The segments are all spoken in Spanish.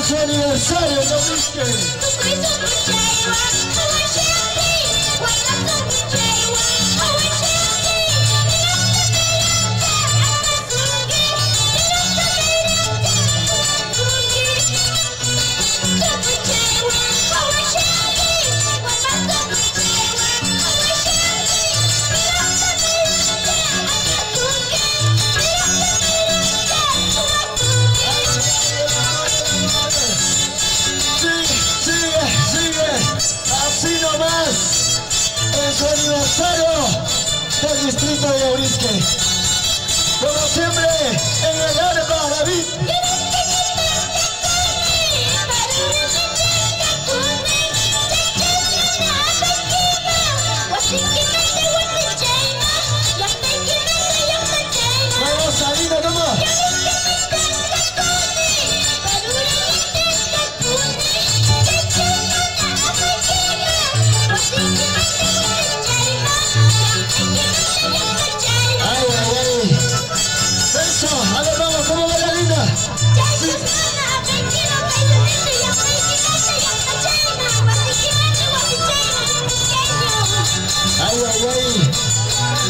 su aniversario, no viste. Su aniversario del distrito de Yaurisque. Como siempre, en el arpa, David. Vamos, Salina, ¿cómo?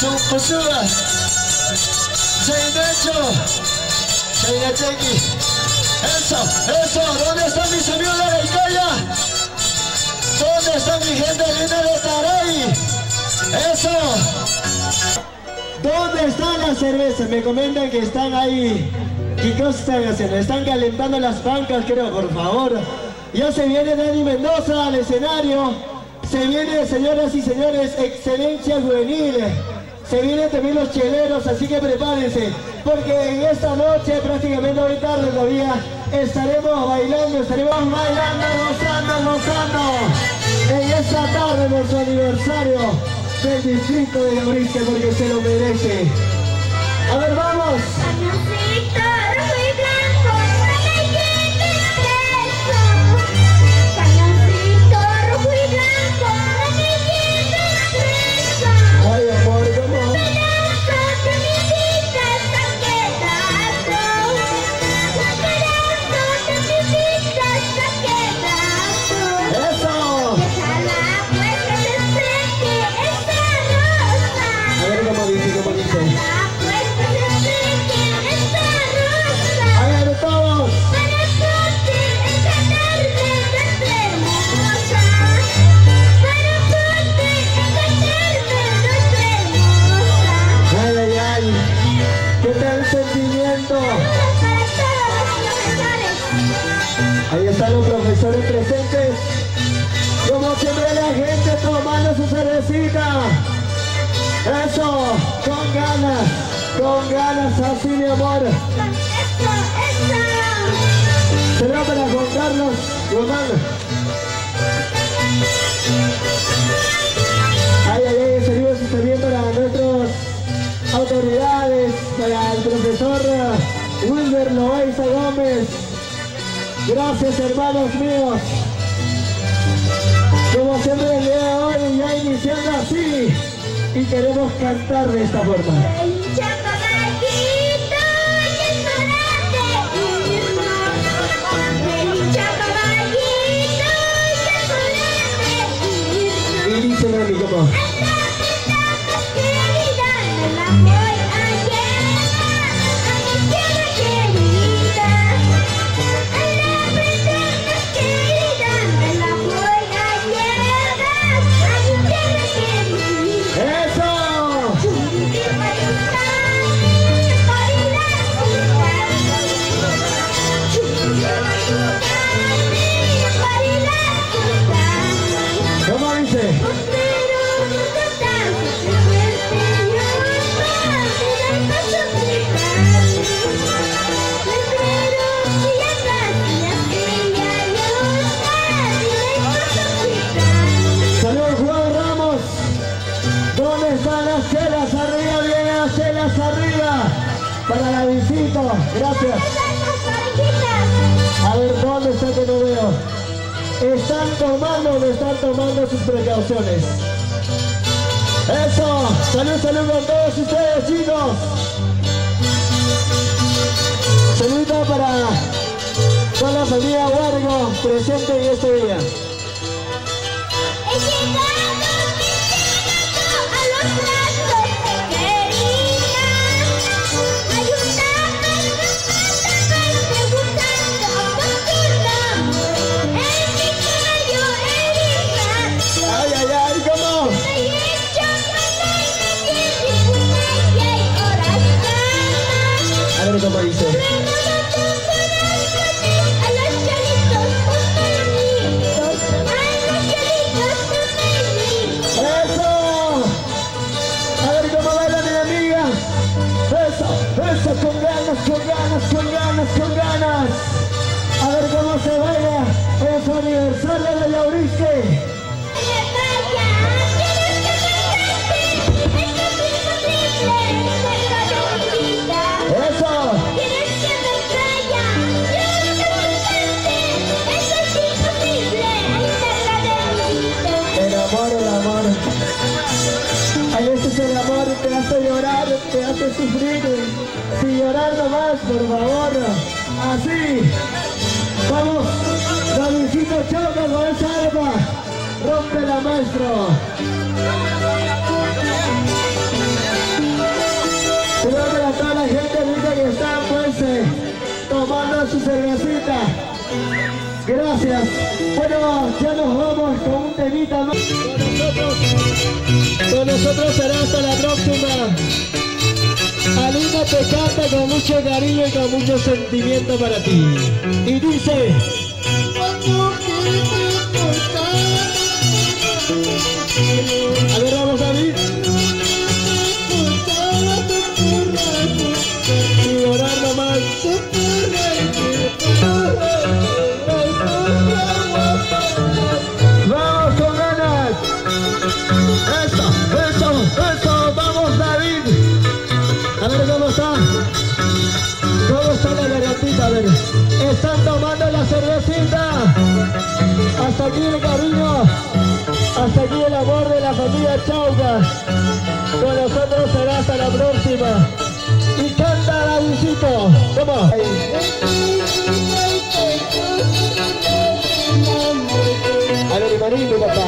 Supusuras, Chainacho, Chainacheki. Eso, ¿dónde están mis amigos de la Icaya? ¿Dónde está mi gente linda de Taray? Eso. ¿Dónde están las cervezas? Me comentan que están ahí. ¿Qué cosas están haciendo? Están calentando las bancas, creo, por favor. Ya se viene Dani Mendoza al escenario. Se viene, señoras y señores, Excelencia Juvenil. Se vienen también los cheleros, así que prepárense, porque en esta noche, prácticamente hoy tarde todavía, estaremos bailando, gozando en esta tarde de su aniversario del distrito de Yaurisque, porque se lo merece. A ver, vamos. Ahí están los profesores presentes. Como siempre la gente tomando su cervecita. Eso, con ganas, así mi amor. Será para Juan Carlos Román. Ay, saludos también para nuestras autoridades, para el profesor Wilber Loaiza Gómez. Gracias, hermanos míos. Como siempre el día de hoy, ya iniciando así, y queremos cantar de esta forma. Y dice Mami, ¿cómo? ¿Cómo dice? Saludos, Juan Ramos. ¿Dónde están las chelas? Arriba, vienen las chelas arriba. Para la visita. Gracias. A ver, ¿dónde está que no veo? Están tomando sus precauciones. Eso, salud con todos ustedes, chicos. Saludito para toda la familia Guardia. estado presente en este día. He llegado a los brazos de querida, ayúdame, preguntando por tu nombre, en mi cuello heridas. Ay, ay, ay, ¿cómo? Soy hecho con y corazón. A ver cómo dice. Eso, con ganas, con ganas, con ganas, con ganas. A ver cómo se baila en su aniversario de Yauriske. Eso. Quieres que me vaya, quiero que me cante. Eso es imposible, El amor, el amor. Ay, ese es el amor, te hace llorar, te hace sufrir. Sin llorar nomás, por favor. Así. Vamos, Davidcito Choca con esa arma. Rompe la maestro. Creo que a toda la gente rica que está pues tomando su cervecita. Gracias. Bueno, ya nos vamos con un temita más. Con nosotros será hasta la próxima. Alina te canta con mucho cariño y con mucho sentimiento para ti. Y dice... A ver, vamos David. Y llorar nomás. Vamos con ganas. Eso, eso, eso. Vamos David. A ver cómo está. ¿Cómo está la gargantita? A ver. Están tomando la cervecita. Hasta aquí el cariño. Hasta aquí el amor de la familia Chauca. Con nosotros será hasta la próxima. Y canta Davidcito. ¿Cómo? A ver, Marito, papá.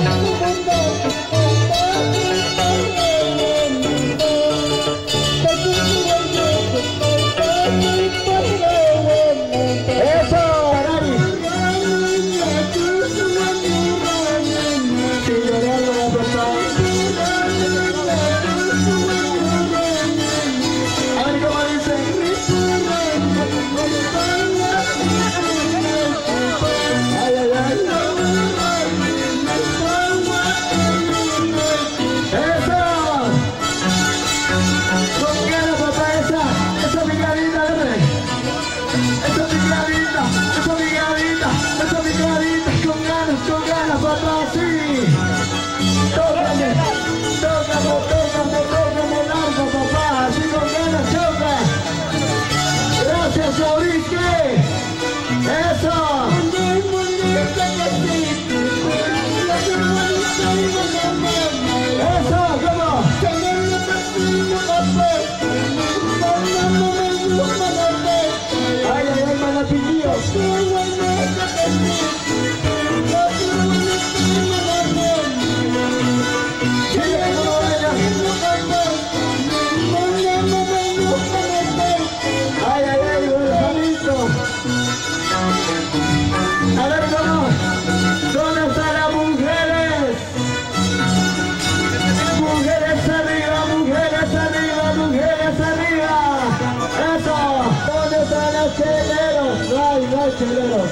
Cheleros.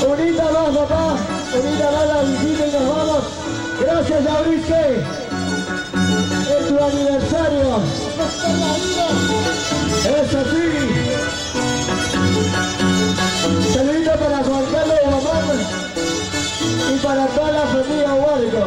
Unita más, papá. Unita más la visita y nos vamos. Gracias, Yauriske. Es tu aniversario. Eso sí. Saludito para Juan Carlos Guamán y para toda la familia Huarco.